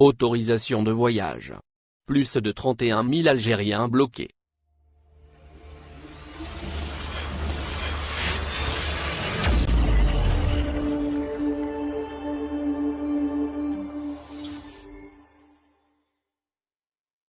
Autorisation de voyage. Plus de 31 000 Algériens bloqués.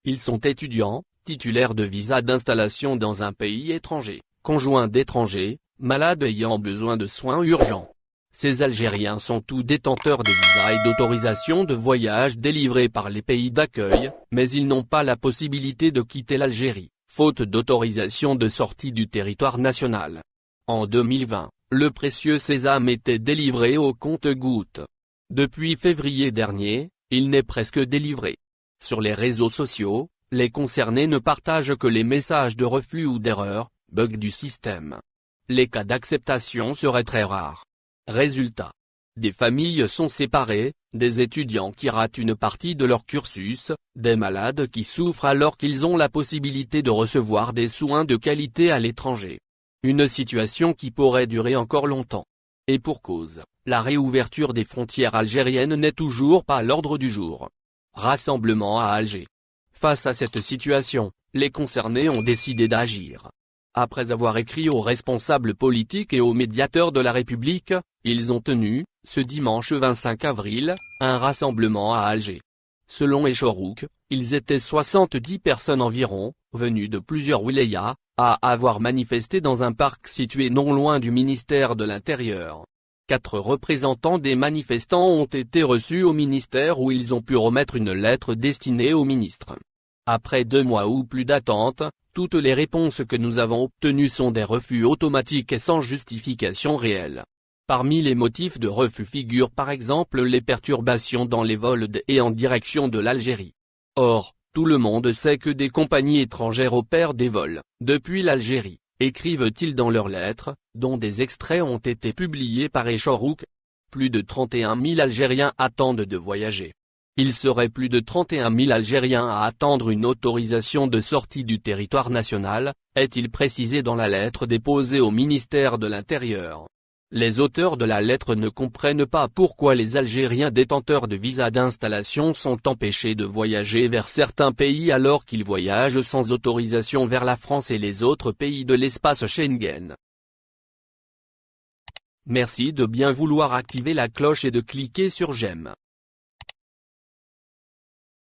Ils sont étudiants, titulaires de visa d'installation dans un pays étranger, conjoints d'étrangers, malades ayant besoin de soins urgents. Ces Algériens sont tous détenteurs de visas et d'autorisations de voyage délivrées par les pays d'accueil, mais ils n'ont pas la possibilité de quitter l'Algérie, faute d'autorisation de sortie du territoire national. En 2020, le précieux sésame était délivré au compte-gouttes. Depuis février dernier, il n'est presque délivré. Sur les réseaux sociaux, les concernés ne partagent que les messages de refus ou d'erreur, bug du système. Les cas d'acceptation seraient très rares. Résultat. Des familles sont séparées, des étudiants qui ratent une partie de leur cursus, des malades qui souffrent alors qu'ils ont la possibilité de recevoir des soins de qualité à l'étranger. Une situation qui pourrait durer encore longtemps. Et pour cause, la réouverture des frontières algériennes n'est toujours pas à l'ordre du jour. Rassemblement à Alger. Face à cette situation, les concernés ont décidé d'agir. Après avoir écrit aux responsables politiques et aux médiateurs de la République, ils ont tenu, ce dimanche 25 avril, un rassemblement à Alger. Selon Echorouk, ils étaient 70 personnes environ, venues de plusieurs wilayas, à avoir manifesté dans un parc situé non loin du ministère de l'Intérieur. 4 représentants des manifestants ont été reçus au ministère où ils ont pu remettre une lettre destinée au ministre. Après 2 mois ou plus d'attente, toutes les réponses que nous avons obtenues sont des refus automatiques et sans justification réelle. Parmi les motifs de refus figurent par exemple les perturbations dans les vols et en direction de l'Algérie. Or, tout le monde sait que des compagnies étrangères opèrent des vols depuis l'Algérie, écrivent-ils dans leurs lettres, dont des extraits ont été publiés par Echorouk. Plus de 31 000 Algériens attendent de voyager. Il serait plus de 31 000 Algériens à attendre une autorisation de sortie du territoire national, est-il précisé dans la lettre déposée au ministère de l'Intérieur. Les auteurs de la lettre ne comprennent pas pourquoi les Algériens détenteurs de visa d'installation sont empêchés de voyager vers certains pays alors qu'ils voyagent sans autorisation vers la France et les autres pays de l'espace Schengen. Merci de bien vouloir activer la cloche et de cliquer sur j'aime.